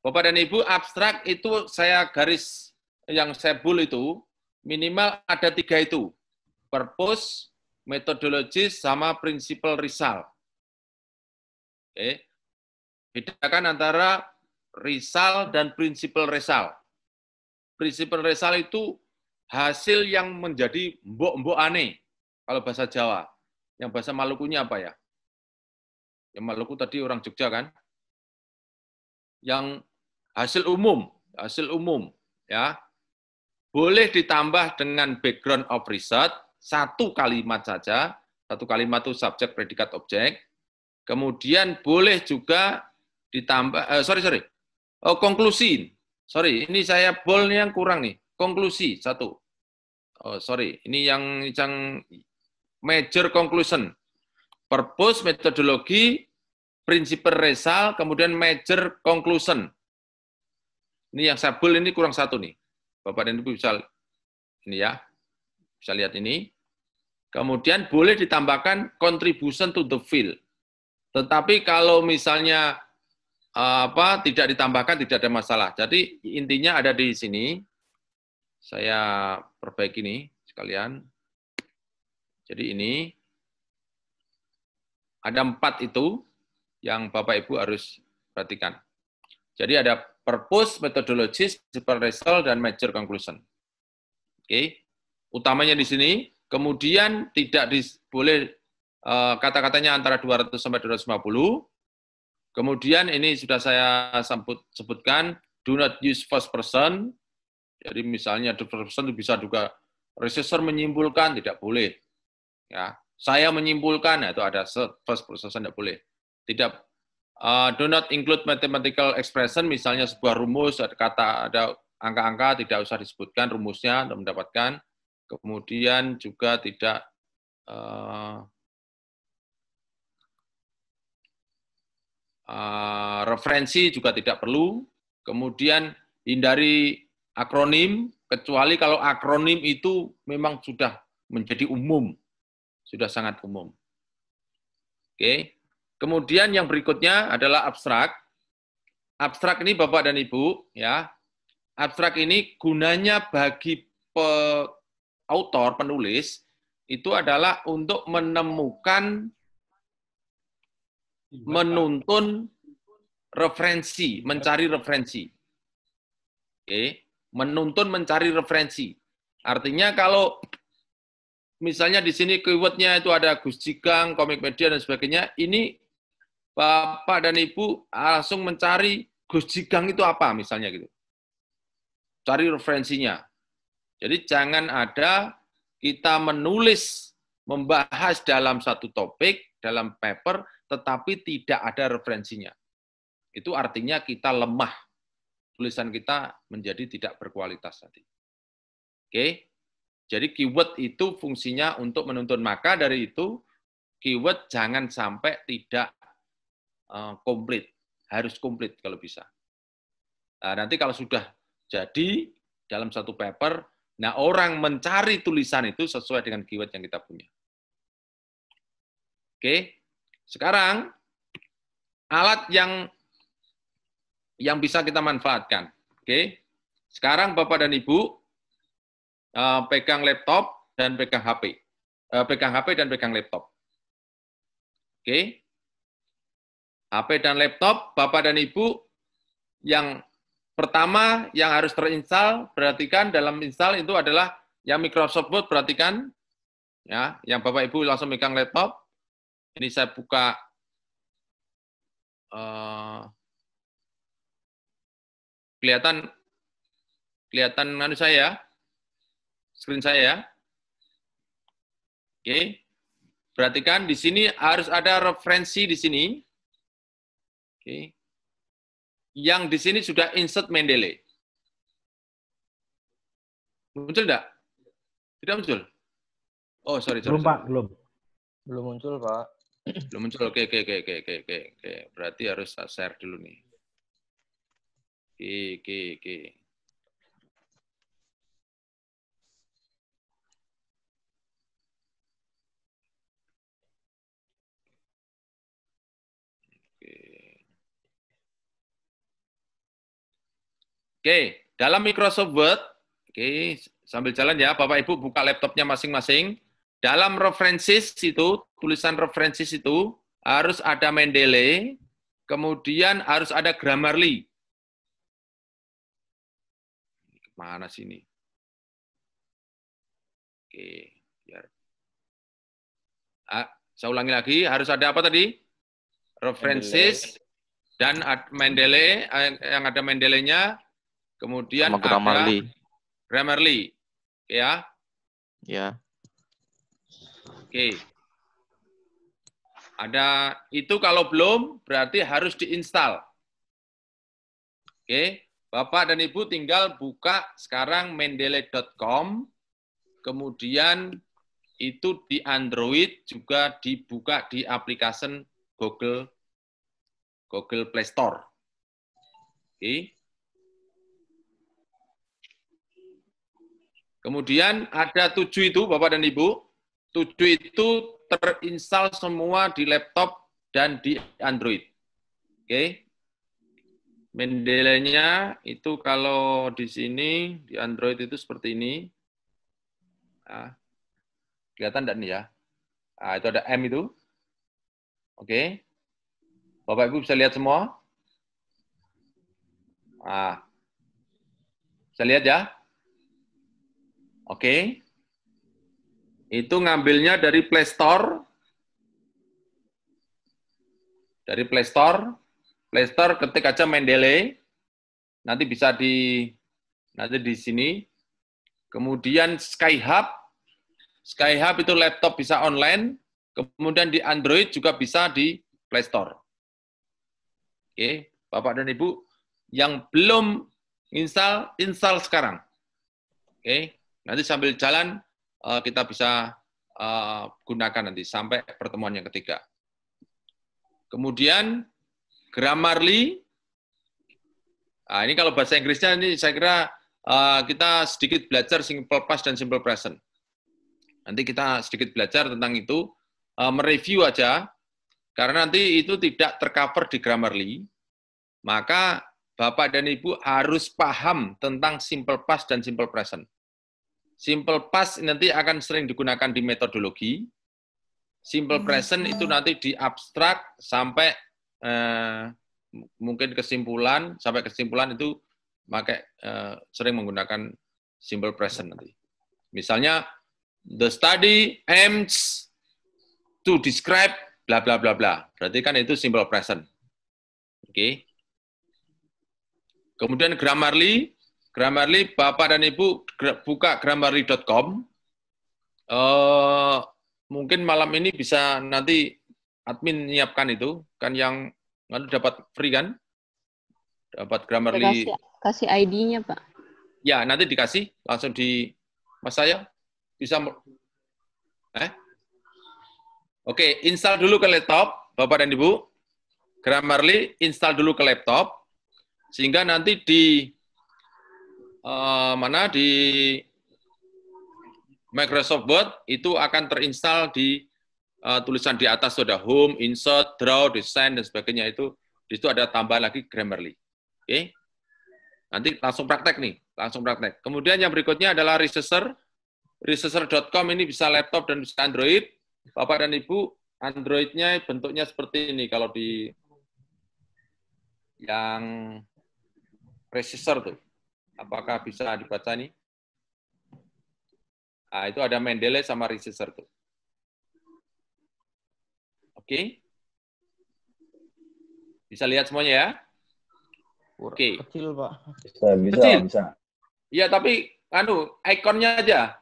Bapak dan Ibu, abstrak itu saya garis yang saya bold itu minimal ada 3 itu. Purpose, methodologis, sama principal result. Oke. Bedakan antara result dan principal result. Principal result itu hasil yang menjadi mbok-mbok aneh. Kalau bahasa Jawa. Yang bahasa Malukunya apa ya? Yang Maluku tadi orang Jogja kan? Yang hasil umum ya. Boleh ditambah dengan background of research, 1 kalimat saja, 1 kalimat itu subjek, predikat, objek. Kemudian boleh juga ditambah, konklusi. Sorry, ini saya bold-nya yang kurang nih. Konklusi, 1. Oh, sorry, ini yang major conclusion. Purpose, metodologi, principal result, kemudian major conclusion. Ini yang saya bold ini kurang 1 nih. Bapak dan Ibu bisa ini ya, bisa lihat ini. Kemudian boleh ditambahkan contribution to the field. Tetapi kalau misalnya tidak ditambahkan tidak ada masalah. Jadi intinya ada di sini. Saya perbaiki ini sekalian. Jadi ini ada 4 itu yang Bapak Ibu harus perhatikan. Jadi ada purpose, methodologis, principal result, dan major conclusion. Oke, utamanya di sini. Kemudian tidak boleh kata-katanya antara 200 sampai 250. Kemudian ini sudah saya sebutkan, do not use first person. Jadi misalnya the first person bisa juga researcher menyimpulkan, tidak boleh. Ya, saya menyimpulkan, itu ada first person, tidak boleh. Tidak. Do not include mathematical expression, misalnya sebuah rumus, ada kata, ada angka-angka, tidak usah disebutkan rumusnya untuk mendapatkan. Kemudian juga tidak referensi juga tidak perlu. Kemudian hindari akronim, kecuali kalau akronim itu memang sudah menjadi umum, sudah sangat umum. Oke. Kemudian yang berikutnya adalah abstrak. Abstrak ini Bapak dan Ibu, ya. Abstrak ini gunanya bagi autor, penulis, itu adalah untuk menemukan, menuntun referensi, mencari referensi. Oke, menuntun mencari referensi. Artinya kalau misalnya di sini keywordnya itu ada Gus Jigang, Komik Media, dan sebagainya, ini Bapak dan Ibu langsung mencari Gus Jigang itu apa, misalnya gitu. Cari referensinya. Jadi jangan ada kita menulis, membahas dalam satu topik, dalam paper, tetapi tidak ada referensinya. Itu artinya kita lemah. Tulisan kita menjadi tidak berkualitas tadi. Oke. Jadi keyword itu fungsinya untuk menuntun. Maka dari itu, keyword jangan sampai tidak komplit. Harus komplit kalau bisa. Nah, nanti kalau sudah jadi dalam satu paper, nah orang mencari tulisan itu sesuai dengan keyword yang kita punya. Oke. Sekarang, alat yang bisa kita manfaatkan. Oke. Sekarang Bapak dan Ibu pegang laptop dan pegang HP. Pegang HP dan pegang laptop. Oke. HP dan laptop, Bapak dan Ibu, yang pertama yang harus terinstall, perhatikan dalam install itu adalah yang Microsoft Word, perhatikan. Ya, yang Bapak Ibu langsung pegang laptop. Ini saya buka kelihatan anu saya, screen saya. Oke. Perhatikan di sini harus ada referensi di sini. Oke. Yang di sini sudah insert Mendeley. Muncul enggak? Tidak muncul. Oh, sorry. Belum, Pak, belum. Belum muncul, Pak. Belum muncul. Oke. Berarti harus share dulu nih. Oke. Oke, dalam Microsoft Word, oke, sambil jalan ya, Bapak Ibu buka laptopnya masing-masing. Dalam references itu, tulisan references itu harus ada Mendeley, kemudian harus ada Grammarly. Mana sini? Oke, biar. Saya ulangi lagi, harus ada apa tadi? References dan Mendeley, yang ada Mendeley-nya. Kemudian sama Grammarly. Grammarly. Oke ya? Ya. Oke. Ada itu kalau belum berarti harus diinstal. Oke, Bapak dan Ibu tinggal buka sekarang mendeley.com. Kemudian itu di Android juga dibuka di aplikasi Google Play Store. Oke. Kemudian ada 7 itu, Bapak dan Ibu. 7 itu terinstall semua di laptop dan di Android. Oke. Mendeley-nya itu kalau di sini, di Android itu seperti ini. Nah, kelihatan enggak nih ya? Nah, itu ada M itu. Oke. Bapak Ibu bisa lihat semua? Nah, bisa lihat ya? Oke. Itu ngambilnya dari Play Store. Dari Play Store. Play Store ketik aja Mendeley. Nanti bisa nanti di sini. Kemudian Skyhub. Skyhub itu laptop bisa online. Kemudian di Android juga bisa di Play Store. Oke, Bapak dan Ibu yang belum install sekarang. Oke. Nanti sambil jalan kita bisa gunakan nanti sampai pertemuan yang ketiga. Kemudian Grammarly. Nah, ini kalau bahasa Inggrisnya ini saya kira kita sedikit belajar simple past dan simple present. Nanti kita sedikit belajar tentang itu, mereview aja, karena nanti itu tidak tercover di Grammarly. Maka Bapak dan Ibu harus paham tentang simple past dan simple present. Simple past nanti akan sering digunakan di metodologi. Simple present itu nanti di abstrak sampai mungkin kesimpulan, sampai kesimpulan itu sering menggunakan simple present nanti. Misalnya, the study aims to describe bla bla bla bla. Berarti kan itu simple present. Oke. Kemudian Grammarly. Grammarly, Bapak dan Ibu buka grammarly.com. Mungkin malam ini bisa nanti admin nyiapkan itu, kan yang dapat free kan? Dapat Grammarly. Kasih ID-nya, Pak. Ya, nanti dikasih, langsung di Mas saya bisa. Oke, install dulu ke laptop, Bapak dan Ibu. Grammarly, install dulu ke laptop, sehingga nanti di di Microsoft Word itu akan terinstall di tulisan di atas sudah home, insert, draw, design dan sebagainya itu di situ ada tambah lagi Grammarly. Oke. Nanti langsung praktek nih, langsung praktek. Kemudian yang berikutnya adalah Researcher. Researcher.com ini bisa laptop dan bisa Android. Bapak dan Ibu, Android-nya bentuknya seperti ini kalau di yang Researcher tuh. Apakah bisa dibaca nih? Nah, itu ada Mendeley sama Researcher tuh. Oke. Bisa lihat semuanya ya? Oke. Kecil, Pak. Bisa. Kecil. Bisa. Iya, tapi ikonnya aja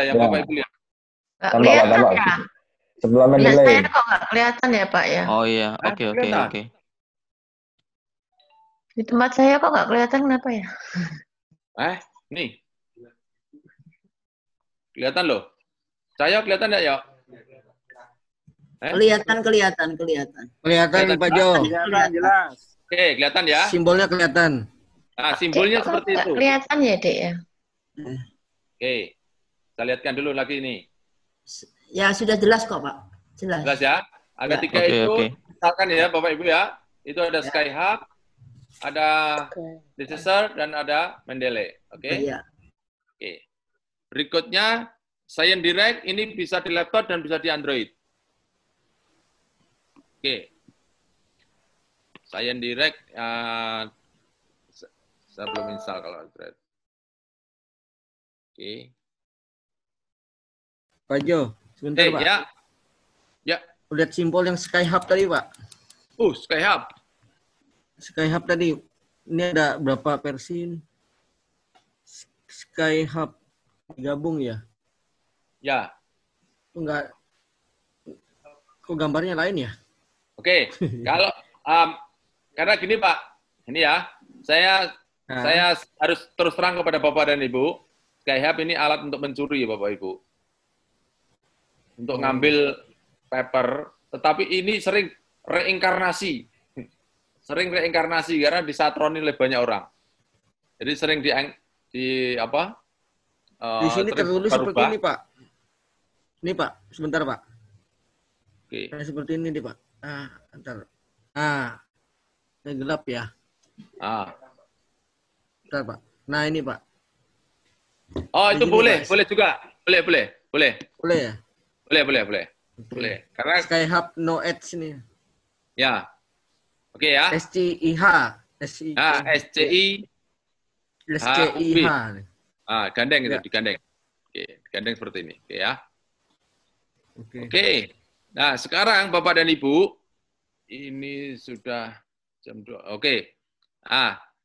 yang Bapak Ibu lihat. Kelihatan ya? Sebelah Mendeley. Saya kok nggak kelihatan ya, Pak ya? Oh iya, oke. Di tempat saya kok nggak kelihatan, kenapa ya? Nih. Kelihatan loh. Saya kelihatan nggak ya? Kelihatan. Kelihatan Pak Jo. Jelas. Oke, kelihatan ya? Simbolnya kelihatan. Nah, simbolnya seperti itu. Kelihatan ya, Dek ya? Oke. Saya lihatkan dulu lagi ini. Ya, sudah jelas kok, Pak. Jelas ya? Ada 3 itu. Oke. Misalkan ya, Bapak Ibu ya. Itu ada Skyhub, ada De Sitter, dan ada Mendeley. Oke. Iya. Oke. Berikutnya, Science Direct ini bisa di laptop dan bisa di Android. Oke. Science Direct, saya belum install kalau Android. Oke. Pak Jo, sebentar Pak. Ya. Ya. Lihat simbol yang Skyhub tadi Pak. Skyhub. Skyhub tadi, ini ada berapa versi ini? Skyhub digabung ya? Ya. Enggak. Kok gambarnya lain ya? Oke. Kalau karena gini Pak, ini ya, saya harus terus terang kepada Bapak dan Ibu. Skyhub ini alat untuk mencuri ya Bapak Ibu. Untuk ngambil paper, tetapi ini sering reinkarnasi. Sering reinkarnasi karena disatroni oleh banyak orang. Jadi sering di sini tertulis seperti ini, Pak. Ini, Pak. Sebentar, Pak. Oke. Nah, seperti ini nih, Pak. Ntar. Ini gelap ya. Bentar, Pak. Nah, ini, Pak. Oh, itu Begini, boleh, Pak. boleh juga. Boleh. Boleh ya? Boleh. Boleh. Karena Skyhub no edge ini. ya. Oke ya. SCIH. SCI. SCIH. Gandeng itu, Ya. digandeng. Oke, digandeng seperti ini. Oke ya. Oke. Nah, sekarang Bapak dan Ibu, ini sudah jam 2. Oke.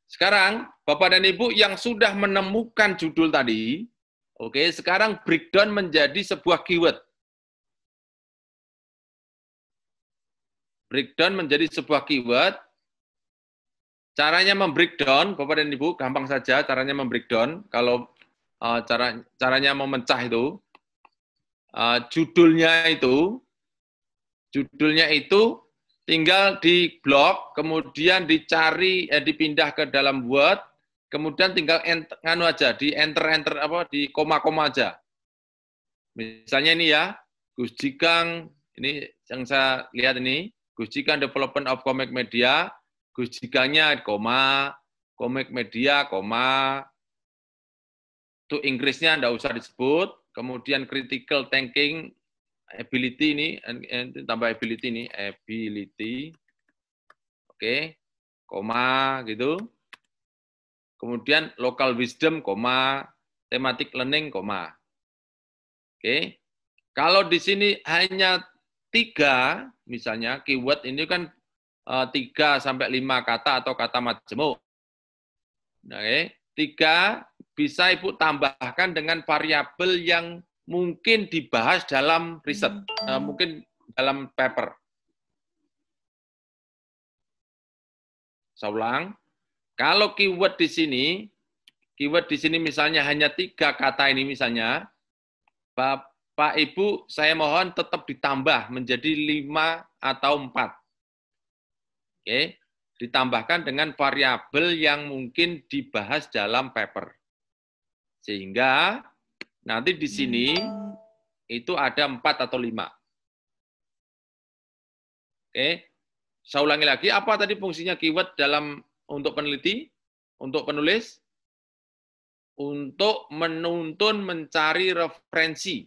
Sekarang Bapak dan Ibu yang sudah menemukan judul tadi, oke, sekarang breakdown menjadi sebuah keyword. Breakdown menjadi sebuah keyword. Caranya membreakdown, Bapak dan Ibu, gampang saja caranya membreakdown. Kalau caranya memecah itu, judulnya itu tinggal di blok, kemudian dicari, dipindah ke dalam Word, kemudian tinggal di di koma-koma aja. Misalnya ini ya, Gus Jikang, ini yang saya lihat ini, Gus Jikang Development of Comic Media, Gus Jikangnya koma, Comic Media, koma, itu Inggrisnya enggak usah disebut, kemudian critical thinking ability ini, tambah ability ini, ability, oke, koma gitu, kemudian local wisdom, koma, thematic learning, koma, oke. Kalau di sini hanya 3, misalnya keyword ini kan 3 sampai 5 kata atau kata majemuk. Oke, 3 bisa Ibu tambahkan dengan variabel yang mungkin dibahas dalam riset, mungkin dalam paper. Saya ulang, kalau keyword di sini misalnya hanya 3 kata ini misalnya, Bapak Ibu saya mohon tetap ditambah menjadi 5 atau 4. Oke, ditambahkan dengan variabel yang mungkin dibahas dalam paper. Sehingga nanti di sini itu ada 4 atau 5. Oke, saya ulangi lagi, apa tadi fungsinya keyword untuk peneliti, untuk penulis? Untuk menuntun mencari referensi.